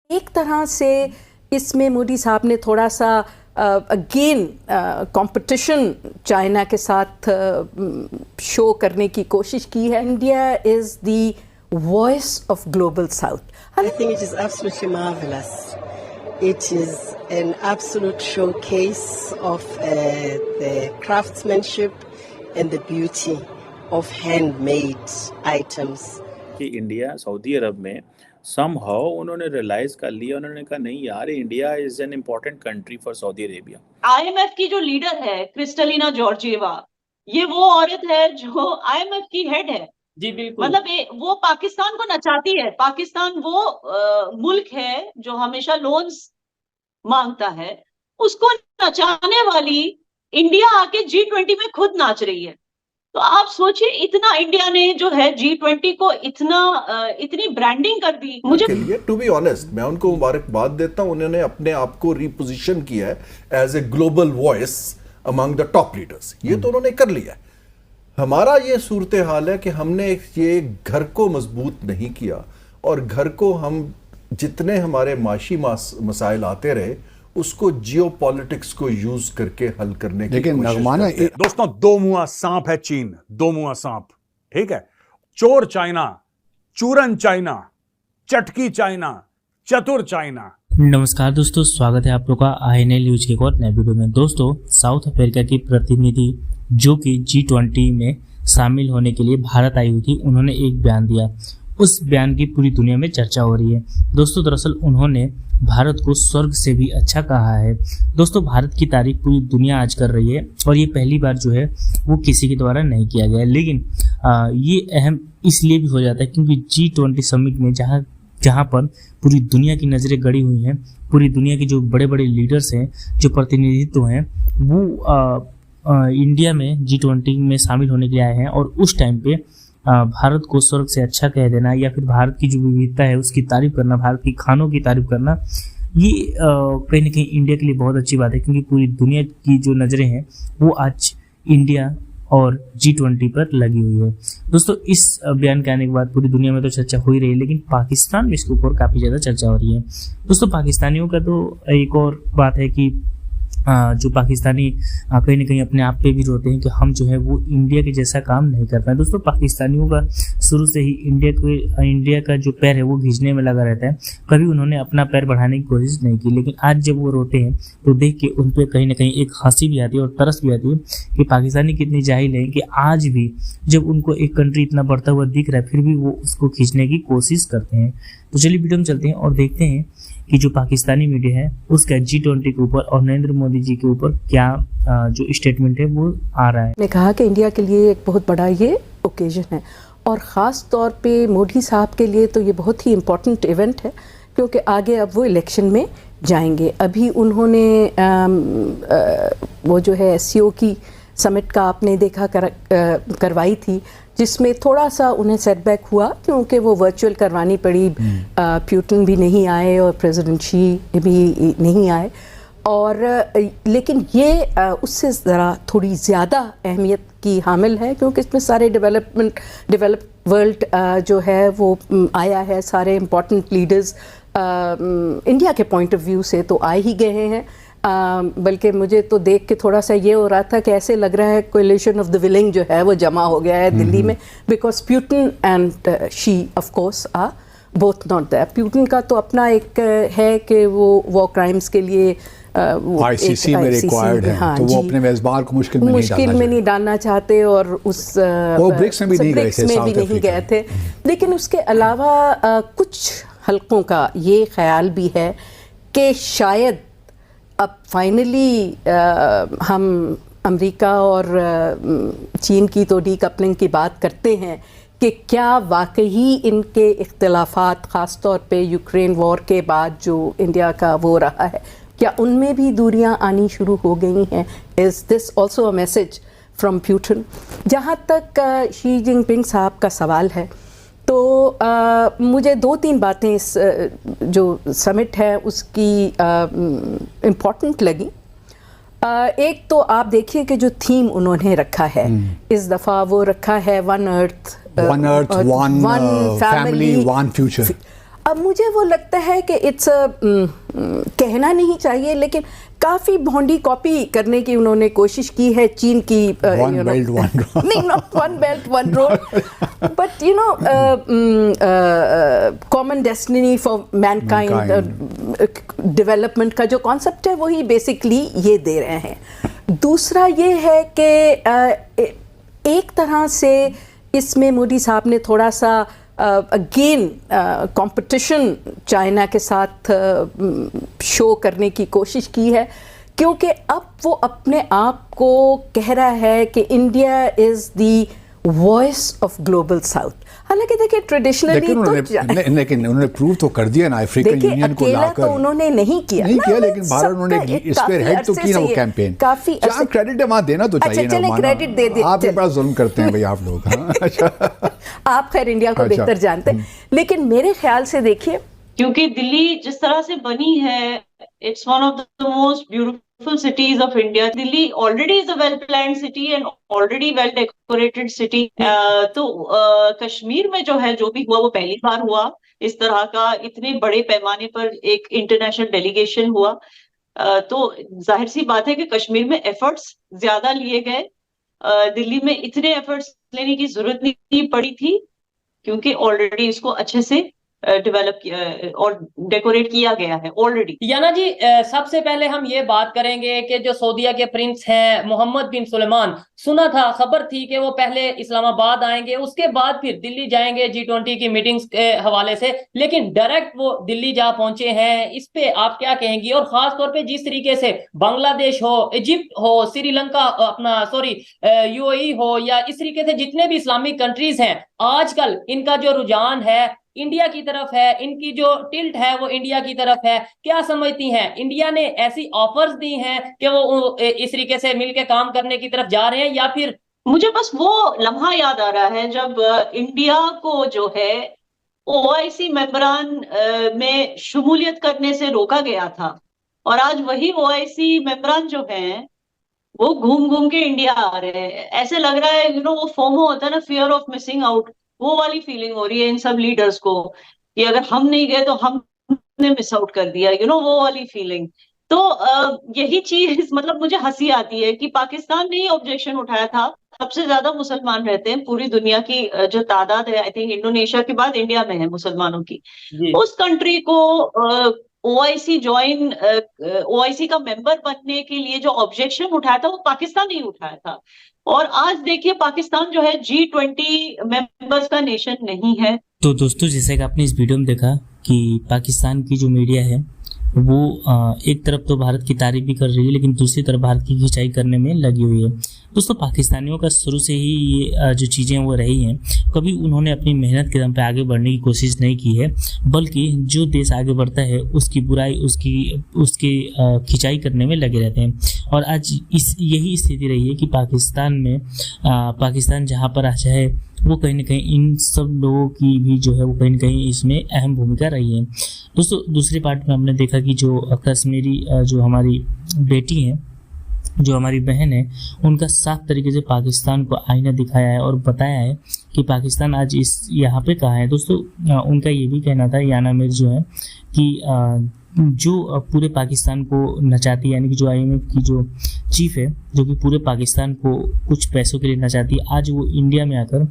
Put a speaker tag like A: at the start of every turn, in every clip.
A: एक तरह से इसमें मोदी साहब ने थोड़ा सा अगेन कंपटीशन चाइना के साथ शो करने की कोशिश की है. India is the voice of global south.
B: I think it is absolutely marvelous. It is an absolute showcase of the craftsmanship and the beauty of handmade items.
C: कि India Saudi अरब में somehow उन्होंने realise कर लिया. उन्होंने कहा नहीं यार, India is an important country for Saudi Arabia.
D: IMF की जो लीडर है क्रिस्टलिना जॉर्जिएवा, ये वो औरत है जो आईएमएफ की हेड है.
E: जी बिल्कुल.
D: मतलब वो पाकिस्तान को नचाती है. पाकिस्तान वो मुल्क है जो हमेशा लोन्स मांगता है. उसको नचाने वाली इंडिया आके G20 में खुद नाच रही है. तो आप सोचिए, इतना इंडिया ने जो है G20 को इतनी ब्रांडिंग कर दी. मुझे
F: के लिए टू बी ऑनेस्ट मैं उनको मुबारकबाद देता हूं. उन्होंने अपने आप को रिपोजिशन किया है as a global voice among the top leaders. ये तो उन्होंने कर लिया है. हमारा ये सूरत हाल है कि हमने ये घर को मजबूत नहीं किया, और घर को हम जितने हमारे माशी मसाइल आते रहे उसको जियोपॉलिटिक्स को यूज करके हल करने की
G: लेकिन
F: कोशिश
G: नगमाना
F: करते हैं.
H: दोस्तों, दो मुआ सांप है चीन. दो मुआ सांप, ठीक है. चोर चाइना, चूरन चाइना, चटकी चाइना, चतुर चाइना.
I: नमस्कार दोस्तों, स्वागत है आप लोग का INL न्यूज के एक और नए वीडियो में. दोस्तों, साउथ अफ्रीका की प्रतिनिधि जो कि G20 में शामिल होने के लिए भारत आई हुई थी, उन्होंने एक बयान दिया. उस बयान की पूरी दुनिया में चर्चा हो रही है. दोस्तों, दरअसल उन्होंने भारत को स्वर्ग से भी अच्छा कहा है. दोस्तों, भारत की तारीफ पूरी दुनिया आज कर रही है, और ये पहली बार जो है वो किसी के द्वारा नहीं किया गया. लेकिन ये अहम इसलिए भी हो जाता है क्योंकि G20 समिट में जहाँ पर पूरी दुनिया की नज़रें गड़ी हुई हैं, पूरी दुनिया के जो बड़े बड़े लीडर्स हैं, जो प्रतिनिधित्व हैं, वो इंडिया में G20 में शामिल होने के लिए आए हैं. और उस टाइम पे भारत को स्वर्ग से अच्छा कह देना, या फिर भारत की जो विविधता है उसकी तारीफ करना, भारत की खानों की तारीफ करना, ये कहीं ना कहीं इंडिया के लिए बहुत अच्छी बात है. क्योंकि पूरी दुनिया की जो नज़रें हैं वो आज इंडिया और G20 पर लगी हुई है. दोस्तों, इस बयान के आने के बाद पूरी दुनिया में तो चर्चा हो ही रही है, लेकिन पाकिस्तान में इसके ऊपर काफ़ी ज़्यादा चर्चा हो रही है. दोस्तों, पाकिस्तानियों का तो एक और बात है कि जो पाकिस्तानी कहीं ना कहीं अपने आप पे भी रोते हैं कि हम जो है वो इंडिया के जैसा काम नहीं कर पाए. दोस्तों, पाकिस्तानियों का शुरू से ही इंडिया का जो पैर है वो खींचने में लगा रहता है. कभी उन्होंने अपना पैर बढ़ाने की कोशिश नहीं की. लेकिन आज जब वो रोते हैं तो देख के उन पर कहीं ना कहीं एक हंसी भी आती है और तरस भी आती है कि पाकिस्तानी कितनी जाहिल है कि आज भी जब उनको एक कंट्री इतना बढ़ता हुआ दिख रहा है फिर भी वो उसको खींचने की कोशिश करते हैं. तो चलिए वीडियो में चलते हैं और देखते हैं कि जो पाकिस्तानी मीडिया है उसका G20 के ऊपर और नरेंद्र मोदी जी के ऊपर क्या जो स्टेटमेंट है वो आ रहा है.
A: ने कहा कि इंडिया के लिए एक बहुत बड़ा ये ओकेजन है, और ख़ास तौर पे मोदी साहब के लिए तो ये बहुत ही इम्पोर्टेंट इवेंट है, क्योंकि आगे अब वो इलेक्शन में जाएंगे. अभी उन्होंने वो जो है SCO की समिट का आपने देखा करवाई थी, जिसमें थोड़ा सा उन्हें सेटबैक हुआ क्योंकि वो वर्चुअल करवानी पड़ी. प्यूटिन भी नहीं आए और प्रेसिडेंट शी भी नहीं आए. और लेकिन ये उससे ज़रा थोड़ी ज़्यादा अहमियत की हामिल है, क्योंकि इसमें सारे डेवलप वर्ल्ड जो है वो आया है. सारे इम्पोर्टेंट लीडर्स इंडिया के पॉइंट ऑफ व्यू से तो आ ही गए हैं. बल्कि मुझे तो देख के थोड़ा सा ये हो रहा था कि ऐसे लग रहा है कोलिशन ऑफ द विलिंग जो है वो जमा हो गया है दिल्ली में, because Putin and Xi of course are both not there. Putin का तो अपना एक है कि वो वॉर क्राइम्स के लिए
G: ICC में रिक्वायर्ड है. हाँ, तो वो अपने मेजबान को मुश्किल में नहीं
A: डालना चाहते, और उस
G: वो ब्रिक्स में भी नहीं गए थे.
A: लेकिन उसके अलावा कुछ हलकों का ये ख्याल भी है कि शायद अब फाइनली हम अमेरिका और चीन की तो डीकपलिंग की बात करते हैं कि क्या वाकई इनके इख्तिलाफात, ख़ास तौर पे यूक्रेन वॉर के बाद जो इंडिया का वो रहा है, क्या उनमें भी दूरियां आनी शुरू हो गई हैं. Is this also a message from Putin. जहाँ तक शी जिनपिंग साहब का सवाल है, तो मुझे 2-3 बातें इस जो समिट है उसकी इम्पॉर्टेंट लगी. एक तो आप देखिए कि जो थीम उन्होंने रखा है इस दफ़ा वो रखा है one earth
G: one family one future.
A: अब मुझे वो लगता है कि कहना नहीं चाहिए, लेकिन काफ़ी भोंडी कॉपी करने की उन्होंने कोशिश की है चीन की
G: वन बेल्ट वन रोड,
A: नहीं not one belt one road, but you know common destiny for Mankind, development का जो कॉन्सेप्ट है वही बेसिकली ये दे रहे हैं। दूसरा ये है कि एक तरह से इसमें मोदी साहब ने थोड़ा सा अगेन कंपटीशन चाइना के साथ शो करने की कोशिश की है, क्योंकि अब वो अपने आप को कह रहा है कि India is the voice of global south. हालांकि देखिए ट्रेडिशनली
G: लेकिन उन्होंने प्रूव तो कर दिया ना अफ्रीकन यूनियन को लाकर।
A: तो उन्होंने नहीं किया,
G: लेकिन भारत उन्होंने स्पीयरहेड तो की ना वो कैंपेन।
A: काफी
G: क्रेडिट है, वहाँ देना तो चाहिए ना।
A: चले क्रेडिट दे दे,
G: आप बड़ा जुल्म करते हैं भाई आप लोग। अच्छा
A: आप खैर इंडिया को बेहतर जानते हैं, लेकिन मेरे ख्याल से देखिए,
D: क्योंकि दिल्ली जिस तरह से बनी है, it's one of the most beautiful cities of India. Delhi already is a well-planned city and already well-decorated city. तो कश्मीर में जो है, जो भी हुआ वो पहली बार हुआ इस तरह का, इतने बड़े पैमाने पर एक इंटरनेशनल डेलीगेशन हुआ। तो जाहिर सी बात है कि कश्मीर में एफर्ट्स ज्यादा लिए गए। दिल्ली में इतने एफर्ट्स लेने की जरूरत नहीं पड़ी थी, क्योंकि ऑलरेडी इसको अच्छे से डेवलप किया और डेकोरेट किया गया है ऑलरेडी।
E: याना जी, सबसे पहले हम ये बात करेंगे कि जो सऊदीया के प्रिंस हैं मोहम्मद बिन सुलेमान, सुना था, खबर थी कि वो पहले इस्लामाबाद आएंगे, उसके बाद फिर दिल्ली जाएंगे G20 की मीटिंग्स के हवाले से, लेकिन डायरेक्ट वो दिल्ली जा पहुंचे हैं। इस पे आप क्या कहेंगी? और खास तौर पे जिस तरीके से बांग्लादेश हो, इजिप्ट हो, श्रीलंका, UAE हो, या इस तरीके से जितने भी इस्लामिक कंट्रीज हैं, आजकल इनका जो रुझान है इंडिया की तरफ है, इनकी जो टिल्ट है वो इंडिया की तरफ है। क्या समझती हैं, इंडिया ने ऐसी ऑफर्स दी हैं कि वो इस तरीके से मिलकर काम करने की तरफ जा रहे हैं, या फिर?
D: मुझे बस वो लम्हा याद आ रहा है जब इंडिया को जो है OIC मेंबरान में शमूलियत करने से रोका गया था, और आज वही OIC मेंबरान जो हैं वो घूम घूम के इंडिया आ रहे हैं। ऐसे लग रहा है वो फोमो होता है ना, फियर ऑफ मिसिंग आउट, वो वाली फीलिंग हो रही है इन सब लीडर्स को कि अगर हम नहीं गए तो हमने मिस आउट कर दिया, वो वाली फीलिंग। तो यही चीज, मतलब मुझे हंसी आती है कि पाकिस्तान ने ही ऑब्जेक्शन उठाया था। सबसे ज्यादा मुसलमान रहते हैं पूरी दुनिया की, जो तादाद है आई थिंक इंडोनेशिया के बाद इंडिया में है मुसलमानों की। उस कंट्री को OIC का मेंबर बनने के लिए जो ऑब्जेक्शन उठाया था वो पाकिस्तान ने ही उठाया था। और आज देखिए पाकिस्तान जो है G20 मेंबर्स का नेशन नहीं है।
I: तो दोस्तों, जैसे कि आपने इस वीडियो में देखा कि पाकिस्तान की जो मीडिया है वो एक तरफ तो भारत की तारीफ भी कर रही है, लेकिन दूसरी तरफ भारत की खिंचाई करने में लगी हुई है। दोस्तों, पाकिस्तानियों का शुरू से ही ये जो चीज़ें वो रही हैं, कभी उन्होंने अपनी मेहनत के दम पे आगे बढ़ने की कोशिश नहीं की है, बल्कि जो देश आगे बढ़ता है उसकी बुराई, उसकी खिंचाई करने में लगे रहते हैं। और आज यही स्थिति रही है कि पाकिस्तान जहाँ पर आज है, वो कहीं ना कहीं इन सब लोगों की भी जो है वो कहीं ना कहीं इसमें अहम भूमिका रही है। दोस्तों, दूसरी पार्ट में हमने देखा कि जो कश्मीरी जो हमारी बेटी हैं, जो हमारी बहन है, उनका साफ तरीके से पाकिस्तान को आईना दिखाया है और बताया है कि पाकिस्तान आज यहाँ पे कहाँ है। दोस्तों, उनका ये भी कहना था, याना मीर जो है, कि जो पूरे पाकिस्तान को नचाती है, यानी कि जो IMF की जो चीफ है, जो कि पूरे पाकिस्तान को कुछ पैसों के लिए नचाती है, आज वो इंडिया में आकर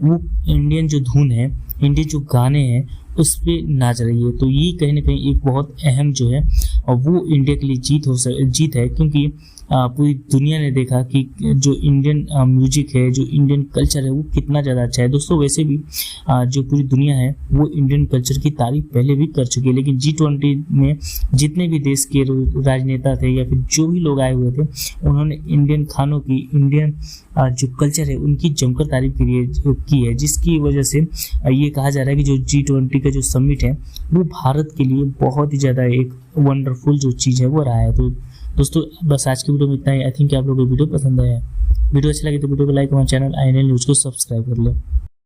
I: वो इंडियन जो धुन है, इंडियन जो गाने हैं, उस पर नाच रही है। तो ये कहीं ना कहीं एक बहुत अहम जो है, और वो इंडिया के लिए जीत है, क्योंकि पूरी दुनिया ने देखा कि जो इंडियन म्यूजिक है, जो इंडियन कल्चर है, वो कितना ज़्यादा अच्छा है। दोस्तों, वैसे भी जो पूरी दुनिया है वो इंडियन कल्चर की तारीफ पहले भी कर चुकी है, लेकिन G20 में जितने भी देश के राजनेता थे या फिर जो भी लोग आए हुए थे, उन्होंने इंडियन खानों की, इंडियन जो कल्चर है उनकी जमकर तारीफ की है, जिसकी वजह से ये कहा जा रहा है कि जो G20 का जो समिट है वो भारत के लिए बहुत ही ज़्यादा एक वंडरफुल जो चीज़ है वो रहा है। तो दोस्तों, बस आज की वीडियो में इतना ही। आई थिंक आप लोगों को वीडियो पसंद आया है। वीडियो अच्छा लगे तो वीडियो को लाइक, हमारे चैनल INL न्यूज़ को सब्सक्राइब कर लो।